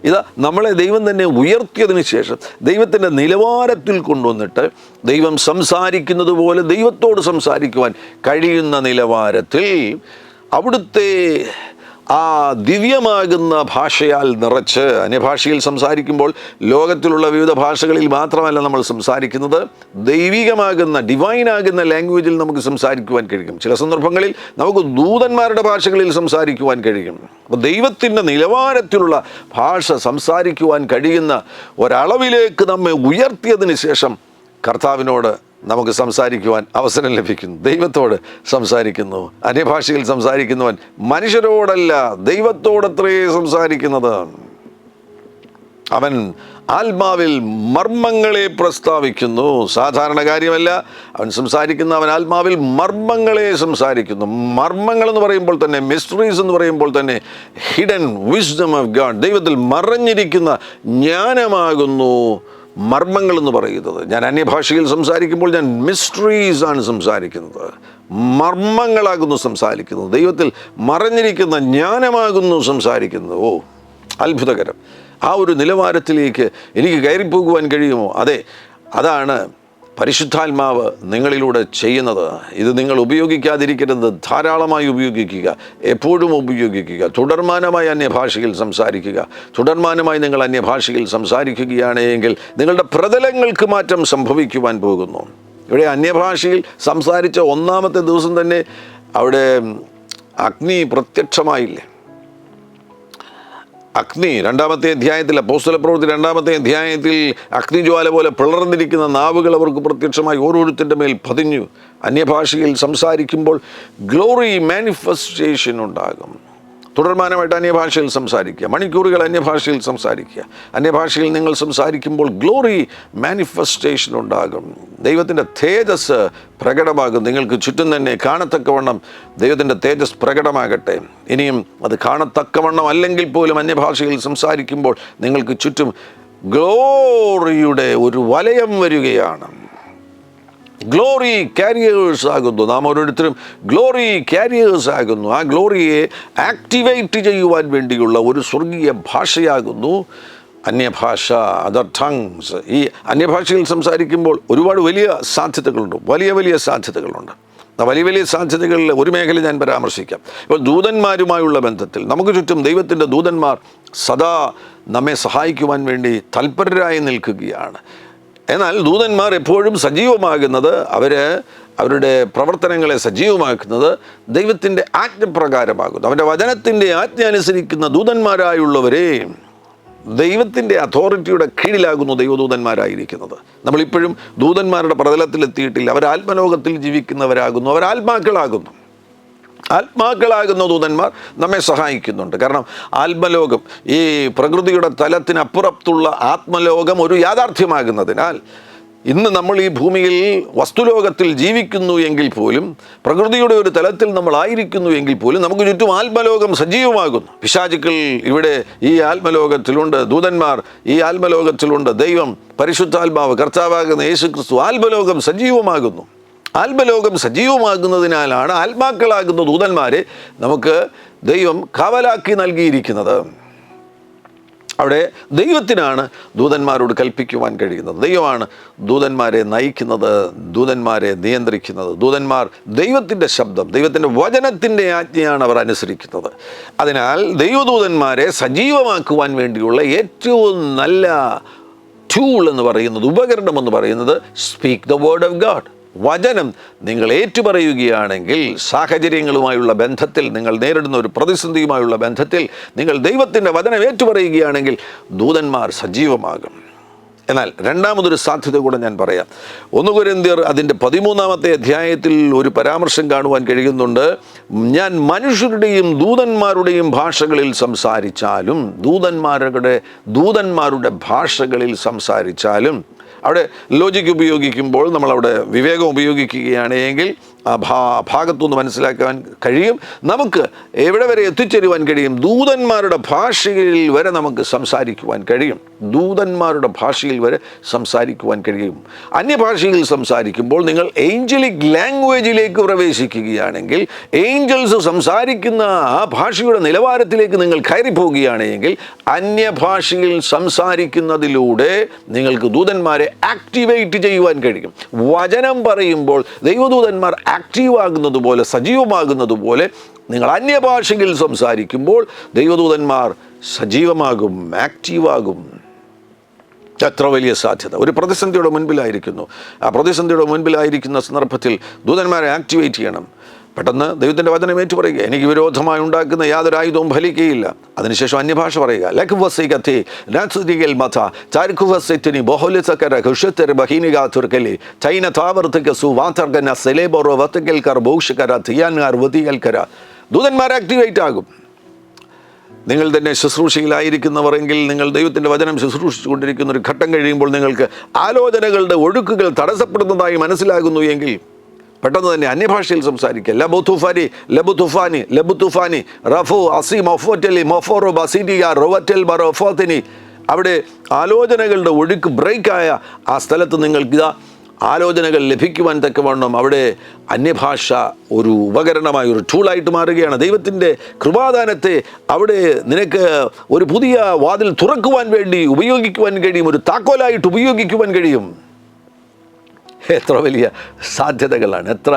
ഇതാ നമ്മളെ ദൈവം തന്നെ ഉയർത്തിയതിന് ശേഷം ദൈവത്തിൻ്റെ നിലവാരത്തിൽ കൊണ്ടുവന്നിട്ട് ദൈവം സംസാരിക്കുന്നത് പോലെ ദൈവത്തോട് സംസാരിക്കുവാൻ കഴിയുന്ന നിലവാരത്തിൽ അവിടുത്തെ ആ ദിവ്യമാകുന്ന ഭാഷയാൽ നിറച്ച് അന്യഭാഷയിൽ സംസാരിക്കുമ്പോൾ ലോകത്തിലുള്ള വിവിധ ഭാഷകളിൽ മാത്രമല്ല നമ്മൾ സംസാരിക്കുന്നത്, ദൈവികമാകുന്ന ഡിവൈനാകുന്ന ലാംഗ്വേജിൽ നമുക്ക് സംസാരിക്കുവാൻ കഴിയും. ചില സന്ദർഭങ്ങളിൽ നമുക്ക് ദൂതന്മാരുടെ ഭാഷകളിൽ സംസാരിക്കുവാൻ കഴിയും. അപ്പോൾ ദൈവത്തിൻ്റെ നിലവാരത്തിലുള്ള ഭാഷ സംസാരിക്കുവാൻ കഴിയുന്ന ഒരളവിലേക്ക് നമ്മെ ഉയർത്തിയതിന് ശേഷം കർത്താവിനോട് നമുക്ക് സംസാരിക്കുവാൻ അവസരം ലഭിക്കുന്നു. ദൈവത്തോട് സംസാരിക്കുന്നു. അന്യഭാഷയിൽ സംസാരിക്കുന്നവൻ മനുഷ്യരോടല്ല ദൈവത്തോടത്രേ സംസാരിക്കുന്നത്. അവൻ ആത്മാവിൽ മർമ്മങ്ങളെ പ്രസ്താവിക്കുന്നു. സാധാരണ കാര്യമല്ല അവൻ സംസാരിക്കുന്ന. അവൻ ആത്മാവിൽ മർമ്മങ്ങളെ സംസാരിക്കുന്നു. മർമ്മങ്ങൾ എന്ന് പറയുമ്പോൾ തന്നെ, മിസ്റ്ററീസ് എന്ന് പറയുമ്പോൾ തന്നെ ഹിഡൻ വിസ്ഡം ഓഫ് ഗാഡ്, ദൈവത്തിൽ മറഞ്ഞിരിക്കുന്ന ജ്ഞാനമാകുന്നു മർമ്മങ്ങൾ എന്ന് പറയുന്നത്. ഞാൻ അന്യഭാഷയിൽ സംസാരിക്കുമ്പോൾ ഞാൻ മിസ്റ്ററീസ് ആണ് സംസാരിക്കുന്നത്, മർമ്മങ്ങളാകുന്നു സംസാരിക്കുന്നത്, ദൈവത്തിൽ മറഞ്ഞിരിക്കുന്ന ജ്ഞാനമാകുന്നു സംസാരിക്കുന്നത്. ഓ, അത്ഭുതകരം! ആ ഒരു നിലവാരത്തിലേക്ക് എനിക്ക് കയറിപ്പോകുവാൻ കഴിയുമോ? അതെ, അതാണ് പരിശുദ്ധാത്മാവ് നിങ്ങളിലൂടെ ചെയ്യുന്നത്. ഇത് നിങ്ങൾ ഉപയോഗിക്കാതിരിക്കരുത്. ധാരാളമായി ഉപയോഗിക്കുക, എപ്പോഴും ഉപയോഗിക്കുക. തുടർമാനമായി അന്യഭാഷയിൽ സംസാരിക്കുക. തുടർമാനമായി നിങ്ങൾ അന്യഭാഷയിൽ സംസാരിക്കുകയാണെങ്കിൽ നിങ്ങളുടെ പ്രതലങ്ങൾക്ക് മാറ്റം സംഭവിക്കുവാൻ പോകുന്നു. ഇവിടെ അന്യഭാഷയിൽ സംസാരിച്ച 1-ാമത്തെ ദിവസം തന്നെ അവിടെ അഗ്നി പ്രത്യക്ഷമായില്ലേ? അഗ്നി 2-ാമത്തെ അധ്യായത്തിൽ, അപ്പോസ്തലപ്രവൃത്തി 2-ാമത്തെ അധ്യായത്തിൽ അഗ്നിജ്വാല പോലെ പിളർന്നിരിക്കുന്ന നാവുകൾ അവർക്ക് പ്രത്യക്ഷമായി ഓരോരുത്തരുടെ മേൽ പതിഞ്ഞു. അന്യഭാഷയിൽ സംസാരിക്കുമ്പോൾ ഗ്ലോറി മാനിഫെസ്റ്റേഷൻ ഉണ്ടാകും. തുടർമാനമായിട്ട് അന്യഭാഷയിൽ സംസാരിക്കുക, മണിക്കൂറുകൾ അന്യഭാഷയിൽ സംസാരിക്കുക. അന്യഭാഷയിൽ നിങ്ങൾ സംസാരിക്കുമ്പോൾ ഗ്ലോറി മാനിഫെസ്റ്റേഷൻ ഉണ്ടാകും. ദൈവത്തിൻ്റെ തേജസ് പ്രകടമാകും. നിങ്ങൾക്ക് ചുറ്റും തന്നെ കാണത്തക്കവണ്ണം ദൈവത്തിൻ്റെ തേജസ് പ്രകടമാകട്ടെ. ഇനിയും അത് കാണത്തക്കവണ്ണം അല്ലെങ്കിൽ പോലും അന്യഭാഷയിൽ സംസാരിക്കുമ്പോൾ നിങ്ങൾക്ക് ചുറ്റും ഗ്ലോറിയുടെ ഒരു വലയം വരികയാണ്. ഗ്ലോറി കാരിയേഴ്സ് ആകുന്നു. നാം ഓരോരുത്തരും ഗ്ലോറി കാരിയേഴ്സ് ആകുന്നു. ആ ഗ്ലോറിയെ ആക്ടിവേറ്റ് ചെയ്യുവാൻ വേണ്ടിയുള്ള ഒരു സ്വർഗീയ ഭാഷയാകുന്നു അന്യഭാഷ, അതർ ടങ്സ്. ഈ അന്യഭാഷയിൽ സംസാരിക്കുമ്പോൾ ഒരുപാട് വലിയ സാധ്യതകളുണ്ട്, വലിയ വലിയ സാധ്യതകളുണ്ട്. വലിയ വലിയ സാധ്യതകളിൽ ഒരു മേഖല ഞാൻ പരാമർശിക്കാം. ഇപ്പോൾ ദൂതന്മാരുമായുള്ള ബന്ധത്തിൽ നമുക്ക് ചുറ്റും ദൈവത്തിൻ്റെ ദൂതന്മാർ സദാ നമ്മെ സഹായിക്കുവാൻ വേണ്ടി തൽപരരായി നിൽക്കുകയാണ്. എന്നാൽ ദൂതന്മാർ എപ്പോഴും സജീവമാകുന്നത്, അവരുടെ പ്രവർത്തനങ്ങളെ സജീവമാക്കുന്നത് ദൈവത്തിൻ്റെ ആജ്ഞപ്രകാരമാകുന്നു. അവൻ്റെ വചനത്തിൻ്റെ ആജ്ഞ അനുസരിക്കുന്ന ദൂതന്മാരായുള്ളവരെ ദൈവത്തിൻ്റെ അതോറിറ്റിയുടെ കീഴിലാകുന്നു ദൈവദൂതന്മാരായിരിക്കുന്നത്. നമ്മളിപ്പോഴും ദൂതന്മാരുടെ പ്രതലത്തിലെത്തിയിട്ടില്ല. അവർ ആത്മലോകത്തിൽ ജീവിക്കുന്നവരാകുന്നു. അവർ ആത്മാക്കളാകുന്നു. ആത്മാക്കളാകുന്ന ദൂതന്മാർ നമ്മെ സഹായിക്കുന്നുണ്ട്. കാരണം ആത്മലോകം, ഈ പ്രകൃതിയുടെ തലത്തിനപ്പുറത്തുള്ള ആത്മലോകം ഒരു യാഥാർത്ഥ്യമാകുന്നതിനാൽ ഇന്ന് നമ്മൾ ഈ ഭൂമിയിൽ വസ്തുലോകത്തിൽ ജീവിക്കുന്നു എങ്കിൽ പോലും, പ്രകൃതിയുടെ ഒരു തലത്തിൽ നമ്മളായിരിക്കുന്നു എങ്കിൽ പോലും നമുക്ക് ചുറ്റും ആത്മലോകം സജീവമാകുന്നു. പിശാചുക്കൾ ഇവിടെ ഈ ആത്മലോകത്തിലുണ്ട്, ദൂതന്മാർ ഈ ആത്മലോകത്തിലുണ്ട്. ദൈവം, പരിശുദ്ധാത്മാവ്, കർത്താവാകുന്ന യേശുക്രിസ്തു, ആത്മലോകം സജീവമാകുന്നു. ആത്മലോകം സജീവമാകുന്നതിനാലാണ് ആത്മാക്കളാകുന്ന ദൂതന്മാരെ നമുക്ക് ദൈവം കാവലാക്കി നൽകിയിരിക്കുന്നത്. അവിടെ ദൈവത്തിനാണ് ദൂതന്മാരോട് കൽപ്പിക്കുവാൻ കഴിയുന്നത്. ദൈവമാണ് ദൂതന്മാരെ നയിക്കുന്നത്, ദൂതന്മാരെ നിയന്ത്രിക്കുന്നത്. ദൂതന്മാർ ദൈവത്തിൻ്റെ ശബ്ദം, ദൈവത്തിൻ്റെ വചനത്തിൻ്റെ ആജ്ഞയാണ് അവർ അനുസരിക്കുന്നത്. അതിനാൽ ദൈവദൂതന്മാരെ സജീവമാക്കുവാൻ വേണ്ടിയുള്ള ഏറ്റവും നല്ല ടൂൾ എന്ന് പറയുന്നത്, ഉപകരണം എന്ന് പറയുന്നത്, speak the word of God. വചനം നിങ്ങൾ ഏറ്റുപറയുകയാണെങ്കിൽ, സാഹചര്യങ്ങളുമായുള്ള ബന്ധത്തിൽ, നിങ്ങൾ നേരിടുന്ന ഒരു പ്രതിസന്ധിയുമായുള്ള ബന്ധത്തിൽ നിങ്ങൾ ദൈവത്തിൻ്റെ വചനം ഏറ്റുപറയുകയാണെങ്കിൽ ദൂതന്മാർ സജീവമാകും. എന്നാൽ രണ്ടാമതൊരു സാധ്യത കൂടെ ഞാൻ പറയാം. 1 കൊരിന്ത്യർ അതിൻ്റെ 13-ാമത്തെ അധ്യായത്തിൽ ഒരു പരാമർശം കാണുവാൻ കഴിയുന്നുണ്ട്. ഞാൻ മനുഷ്യരുടെയും ദൂതന്മാരുടെയും ഭാഷകളിൽ സംസാരിച്ചാലും, ദൂതന്മാരുടെ ഭാഷകളിൽ സംസാരിച്ചാലും, അവിടെ ലോജിക്ക് ഉപയോഗിക്കുമ്പോൾ നമ്മളവിടെ വിവേകം ഉപയോഗിക്കുകയാണ് എങ്കിൽ ആ ഭാഗത്തുനിന്ന് മനസ്സിലാക്കാൻ കഴിയും. നമുക്ക് എവിടെ വരെ എത്തിച്ചേരുവാൻ കഴിയും? ദൂതന്മാരുടെ ഭാഷയിൽ വരെ നമുക്ക് സംസാരിക്കുവാൻ കഴിയും. ദൂതന്മാരുടെ ഭാഷയിൽ വരെ സംസാരിക്കുവാൻ കഴിയും. അന്യഭാഷയിൽ സംസാരിക്കുമ്പോൾ നിങ്ങൾ ഏഞ്ചലിക് ലാംഗ്വേജിലേക്ക് പ്രവേശിക്കുകയാണെങ്കിൽ, ഏഞ്ചൽസ് സംസാരിക്കുന്ന ആ ഭാഷയുടെ നിലവാരത്തിലേക്ക് നിങ്ങൾ കയറിപ്പോവുകയാണെങ്കിൽ, അന്യഭാഷയിൽ സംസാരിക്കുന്നതിലൂടെ നിങ്ങൾക്ക് ദൂതന്മാരെ ആക്ടിവേറ്റ് ചെയ്യുവാൻ കഴിയും. വചനം പറയുമ്പോൾ ദൈവദൂതന്മാർ ആക്റ്റീവ് ആകുന്നത് പോലെ, സജീവമാകുന്നത് പോലെ, നിങ്ങൾ അന്യഭാഷയിൽ സംസാരിക്കുമ്പോൾ ദൈവദൂതന്മാർ സജീവമാകും, ആക്റ്റീവാകും. എത്ര വലിയ സാധ്യത! ഒരു പ്രതിസന്ധിയുടെ മുൻപിലായിരിക്കുന്നു. ആ പ്രതിസന്ധിയുടെ മുൻപിലായിരിക്കുന്ന സന്ദർഭത്തിൽ ദൂതന്മാരെ ആക്ടിവേറ്റ് ചെയ്യണം. പെട്ടെന്ന് ദൈവത്തിൻ്റെ വചനം ഏറ്റുപറയുക, എനിക്ക് വിരോധമായി ഉണ്ടാക്കുന്ന യാതൊരു ആയുധവും ഫലിക്കുകയില്ല. അതിനുശേഷം അന്യഭാഷ പറയുക. ദൂതന്മാർ ആക്ടിവേറ്റ് ആകും. നിങ്ങൾ തന്നെ ശുശ്രൂഷയിലായിരിക്കുന്നവരെങ്കിൽ, നിങ്ങൾ ദൈവത്തിൻ്റെ വചനം ശുശ്രൂഷിച്ചുകൊണ്ടിരിക്കുന്ന ഒരു ഘട്ടം കഴിയുമ്പോൾ നിങ്ങൾക്ക് ആലോചനകളുടെ ഒഴുക്കുകൾ തടസ്സപ്പെടുന്നതായി മനസ്സിലാകുന്നു എങ്കിൽ പെട്ടെന്ന് തന്നെ അന്യഭാഷയിൽ സംസാരിക്കുക. ലബുതുഫാനി റഫു അസി മൊഫോറ്റലി മൊഫോറോ ബസിഡിയ റൊവറ്റൽ ബറോഫോത്തിനി. അവിടെ ആലോചനകളുടെ ഒഴുക്ക് ബ്രേക്കായ ആ സ്ഥലത്ത് നിങ്ങൾക്ക് ആലോചനകൾ ലഭിക്കുവാൻ തക്കവണ്ണം അവിടെ അന്യഭാഷ ഒരു ഉപകരണമായി, ഒരു ടൂളായിട്ട് മാറുകയാണ്. ദൈവത്തിൻ്റെ കൃപാദാനത്തെ അവിടെ നിനക്ക് ഒരു പുതിയ വാതിൽ തുറക്കുവാൻ വേണ്ടി ഉപയോഗിക്കുവാൻ കഴിയും, ഒരു താക്കോലായിട്ട് ഉപയോഗിക്കുവാൻ കഴിയും. എത്ര വലിയ സാധ്യതകളാണ്! എത്ര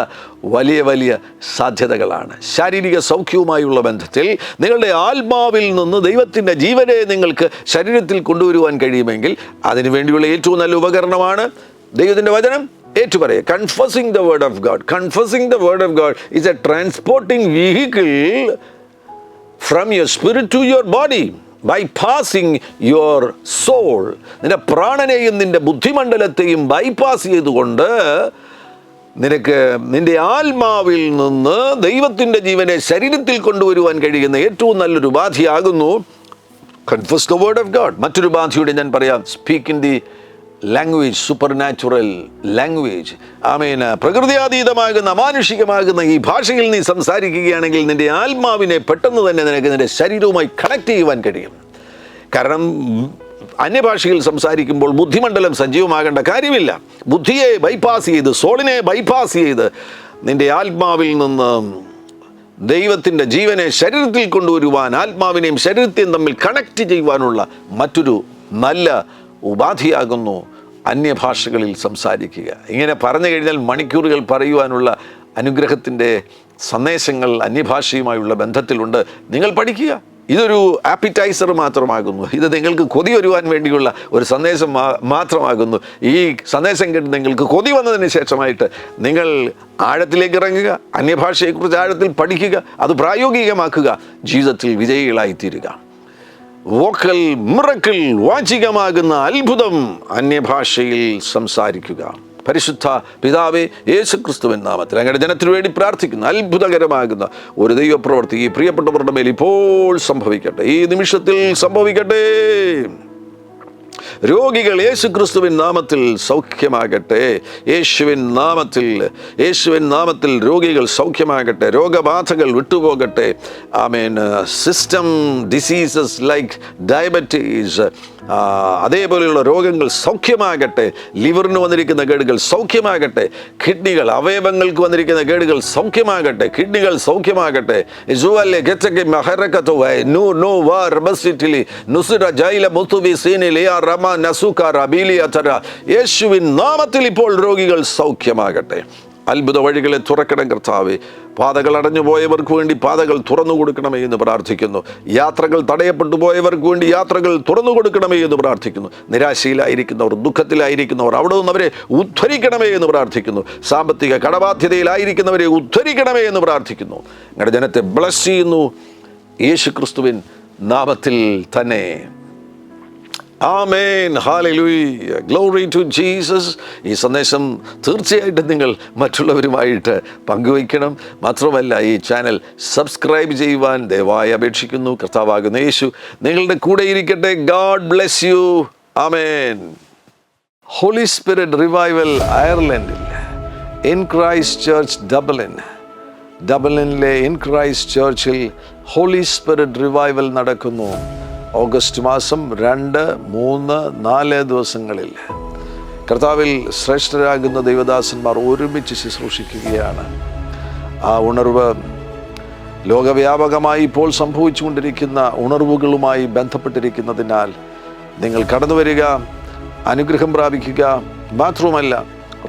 വലിയ സാധ്യതകളാണ്! ശാരീരിക സൗഖ്യവുമായുള്ള ബന്ധത്തിൽ നിങ്ങളുടെ ആത്മാവിൽ നിന്ന് ദൈവത്തിൻ്റെ ജീവനെ നിങ്ങൾക്ക് ശരീരത്തിൽ കൊണ്ടുവരുവാൻ കഴിയുമെങ്കിൽ അതിനുവേണ്ടിയുള്ള ഏറ്റവും നല്ല ഉപകരണമാണ് ദൈവത്തിൻ്റെ വചനം ഏറ്റുപറയുക. Confessing the word of God. Confessing the word of God is a transporting vehicle from your spirit to your body, bypassing your soul. നിന്റെ പ്രാണനെയും നിന്റെ ബുദ്ധിമണ്ഡലത്തെയും ബൈപ്പാസ് ചെയ്തുകൊണ്ട് നിനക്ക് നിന്റെ ആത്മാവിൽ നിന്ന് ദൈവത്തിൻ്റെ ജീവനെ ശരീരത്തിൽ കൊണ്ടുവരുവാൻ കഴിയുന്ന ഏറ്റവും നല്ലൊരു ഉപാധിയാകുന്നു confess the word of God. മറ്റൊരു ഉപാധിയുടെ ഞാൻ പറയാം, speak in the language, supernatural language. പ്രകൃതിയാതീതമാകുന്ന അമാനുഷികമാകുന്ന ഈ ഭാഷയിൽ നീ സംസാരിക്കുകയാണെങ്കിൽ നിന്റെ ആത്മാവിനെ പെട്ടെന്ന് തന്നെ നിനക്ക് നിന്റെ ശരീരവുമായി കണക്ട് ചെയ്യുവാൻ കഴിയും. കാരണം അന്യഭാഷയിൽ സംസാരിക്കുമ്പോൾ ബുദ്ധിമണ്ഡലം സജീവമാകേണ്ട കാര്യമില്ല. ബുദ്ധിയെ ബൈപ്പാസ് ചെയ്ത്, സോളിനെ ബൈപ്പാസ് ചെയ്ത് നിന്റെ ആത്മാവിൽ നിന്ന് ദൈവത്തിൻ്റെ ജീവനെ ശരീരത്തിൽ കൊണ്ടുവരുവാൻ, ആത്മാവിനെയും ശരീരത്തെയും തമ്മിൽ കണക്ട് ചെയ്യുവാനുള്ള മറ്റൊരു നല്ല ഉപാധിയാകുന്നു അന്യഭാഷകളിൽ സംസാരിക്കുക. ഇങ്ങനെ പറഞ്ഞു കഴിഞ്ഞാൽ മണിക്കൂറുകൾ പറയുവാനുള്ള അനുഗ്രഹത്തിൻ്റെ സന്ദേശങ്ങൾ അന്യഭാഷയുമായുള്ള ബന്ധത്തിലുണ്ട്. നിങ്ങൾ പഠിക്കുക. ഇതൊരു ആപ്പിറ്റൈസർ മാത്രമാകുന്നു. ഇത് നിങ്ങൾക്ക് കൊതി വരുവാൻ വേണ്ടിയുള്ള ഒരു സന്ദേശം മാത്രമാകുന്നു. ഈ സന്ദേശം കേട്ട് നിങ്ങൾക്ക് കൊതി വന്നതിന് ശേഷമായിട്ട് നിങ്ങൾ ആഴത്തിലേക്ക് ഇറങ്ങുക, അന്യഭാഷയെക്കുറിച്ച് ആഴത്തിൽ പഠിക്കുക, അത് പ്രായോഗികമാക്കുക, ജീവിതത്തിൽ വിജയികളായിത്തീരുക. വോക്കൽ മിറക്കിൾ, വാചികമാകുന്ന അത്ഭുതം അന്യഭാഷയിൽ സംസാരിക്കുക. പരിശുദ്ധ പിതാവേ, യേശുക്രിസ്തുവിൻ നാമത്തിൽ അങ്ങയുടെ ജനത്തിനു വേണ്ടി പ്രാർത്ഥിക്കുന്ന അത്ഭുതകരമാകുന്ന ഒരു ദൈവപ്രവൃത്തി ഈ പ്രിയപ്പെട്ടവരുടെ മേൽ ഇപ്പോൾ സംഭവിക്കട്ടെ, ഈ നിമിഷത്തിൽ സംഭവിക്കട്ടെ. രോഗികൾ യേശുക്രിസ്തുവിൻ നാമത്തിൽ സൗഖ്യമാകട്ടെ. യേശുവിൻ നാമത്തിൽ രോഗികൾ സൗഖ്യമാകട്ടെ. രോഗബാധകൾ വിട്ടുപോകട്ടെ. ആമേൻ. സിസ്റ്റം ഡിസീസസ് ലൈക്ക് ഡയബറ്റീസ്, അതേപോലെയുള്ള രോഗങ്ങൾ സൗഖ്യമാകട്ടെ. ലിവറിന് വന്നിരിക്കുന്ന കേടുകൾ സൗഖ്യമാകട്ടെ. കിഡ്നികൾ, അവയവങ്ങൾക്ക് വന്നിരിക്കുന്ന കേടുകൾ സൗഖ്യമാകട്ടെ. കിഡ്നികൾ സൗഖ്യമാകട്ടെ. യേശുവിൻ നാമത്തിൽ ഇപ്പോൾ രോഗികൾ സൗഖ്യമാകട്ടെ. അത്ഭുത വഴികളെ തുറക്കണം കർത്താവേ. പാതകൾ അടഞ്ഞു പോയവർക്ക് വേണ്ടി പാതകൾ തുറന്നു കൊടുക്കണമേ എന്ന് പ്രാർത്ഥിക്കുന്നു. യാത്രകൾ തടയപ്പെട്ടു പോയവർക്ക് വേണ്ടി യാത്രകൾ തുറന്നു കൊടുക്കണമേ എന്ന് പ്രാർത്ഥിക്കുന്നു. നിരാശയിലായിരിക്കുന്നവർ, ദുഃഖത്തിലായിരിക്കുന്നവർ, അവിടെ നിന്ന് അവരെ ഉദ്ധരിക്കണമേ എന്ന് പ്രാർത്ഥിക്കുന്നു. സാമ്പത്തിക കടബാധ്യതയിലായിരിക്കുന്നവരെ ഉദ്ധരിക്കണമേ എന്ന് പ്രാർത്ഥിക്കുന്നു. നിങ്ങളുടെ ജനത്തെ ബ്ലസ് ചെയ്യുന്നു യേശുക്രിസ്തുവിൻ നാമത്തിൽ തന്നെ. ആമേൻ. ഹല്ലേലൂയ. Glory to Jesus. ഈ സന്ദേശം തീർച്ചയായിട്ടും നിങ്ങൾ മറ്റുള്ളവരുമായിട്ട് പങ്കുവയ്ക്കണം. മാത്രമല്ല ഈ ചാനൽ സബ്സ്ക്രൈബ് ചെയ്യുവാൻ ദയവായി അപേക്ഷിക്കുന്നു. കർത്താവാകുന്ന യേശു നിങ്ങളുടെ കൂടെ ഇരിക്കട്ടെ. God bless you. Amen. Holy spirit revival അയർലൻഡിൽ ഇൻ ക്രൈസ്റ്റ് ചർച്ച് ഡബ്ലിനിലെ ഇൻ ക്രൈസ്റ്റ് ചർച്ചിൽ ഹോളി സ്പിരിറ്റ് റിവൈവൽ നടക്കുന്നു. ഓഗസ്റ്റ് മാസം 2, 3, 4 ദിവസങ്ങളിൽ കർത്താവിൽ ശ്രേഷ്ഠരാകുന്ന ദൈവദാസന്മാർ ഒരുമിച്ച് ശുശ്രൂഷിക്കുകയാണ്. ആ ഉണർവ് ലോകവ്യാപകമായി ഇപ്പോൾ സംഭവിച്ചുകൊണ്ടിരിക്കുന്ന ഉണർവുകളുമായി ബന്ധപ്പെട്ടിരിക്കുന്നതിനാൽ നിങ്ങൾ കടന്നു വരിക, അനുഗ്രഹം പ്രാപിക്കുക. മാത്രവുമല്ല,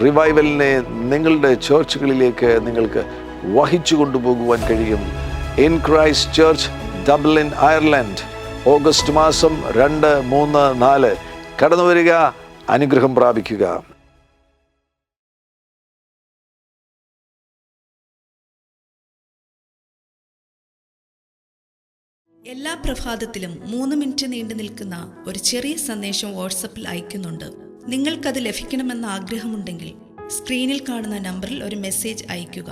റിവൈവലിനെ നിങ്ങളുടെ ചർച്ചുകളിലേക്ക് നിങ്ങൾക്ക് വഹിച്ചു കൊണ്ടുപോകുവാൻ കഴിയും. In Christ church Dublin Ireland August മാസം 2, 3, 4 കടന്നു വരിക, അനുഗ്രഹം പ്രാപിക്കുക. എല്ലാ പ്രഭാതത്തിലും 3 മിനിറ്റ് നീണ്ടു നിൽക്കുന്ന ഒരു ചെറിയ സന്ദേശം വാട്സപ്പിൽ അയക്കുന്നുണ്ട്. നിങ്ങൾക്കത് ലഭിക്കണമെന്ന ആഗ്രഹമുണ്ടെങ്കിൽ സ്ക്രീനിൽ കാണുന്ന നമ്പറിൽ ഒരു മെസ്സേജ് അയയ്ക്കുക.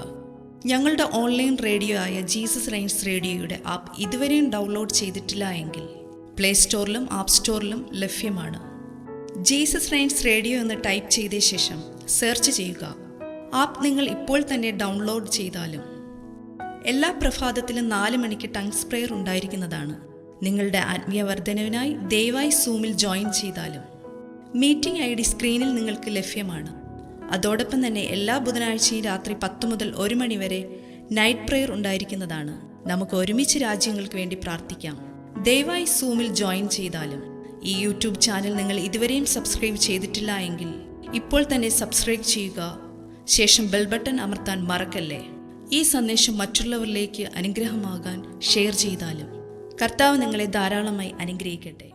ഞങ്ങളുടെ ഓൺലൈൻ റേഡിയോ ആയ ജീസസ് റെയിൻസ് റേഡിയോയുടെ ആപ്പ് ഇതുവരെയും ഡൗൺലോഡ് ചെയ്തിട്ടില്ല എങ്കിൽ പ്ലേ സ്റ്റോറിലും ആപ്പ് സ്റ്റോറിലും ലഭ്യമാണ്. ജീസസ് റെയിൻസ് റേഡിയോ എന്ന് ടൈപ്പ് ചെയ്ത ശേഷം സെർച്ച് ചെയ്യുക. ആപ്പ് നിങ്ങൾ ഇപ്പോൾ തന്നെ ഡൗൺലോഡ് ചെയ്താലും. എല്ലാ പ്രഭാതത്തിലും 4 മണിക്ക് ടങ്സ് പ്രെയർ ഉണ്ടായിരിക്കുന്നതാണ്. നിങ്ങളുടെ ആത്മീയ വർധനവിനായി ദയവായി സൂമിൽ ജോയിൻ ചെയ്താലും. മീറ്റിംഗ് ID സ്ക്രീനിൽ നിങ്ങൾക്ക് ലഭ്യമാണ്. അതോടൊപ്പം തന്നെ എല്ലാ ബുധനാഴ്ചയും രാത്രി 10 മുതൽ 1 മണി വരെ നൈറ്റ് പ്രെയർ ഉണ്ടായിരിക്കുന്നതാണ്. നമുക്ക് ഒരുമിച്ച് രാജ്യങ്ങൾക്ക് വേണ്ടി പ്രാർത്ഥിക്കാം. ദയവായി സൂമിൽ ജോയിൻ ചെയ്താലും. ഈ യൂട്യൂബ് ചാനൽ നിങ്ങൾ ഇതുവരെയും സബ്സ്ക്രൈബ് ചെയ്തിട്ടില്ല എങ്കിൽ ഇപ്പോൾ തന്നെ സബ്സ്ക്രൈബ് ചെയ്യുക. ശേഷം ബെൽ ബട്ടൺ അമർത്താൻ മറക്കല്ലേ. ഈ സന്ദേശം മറ്റുള്ളവരിലേക്ക് അനുഗ്രഹമാകാൻ ഷെയർ ചെയ്താലും. കർത്താവ് നിങ്ങളെ ധാരാളമായി അനുഗ്രഹിക്കട്ടെ.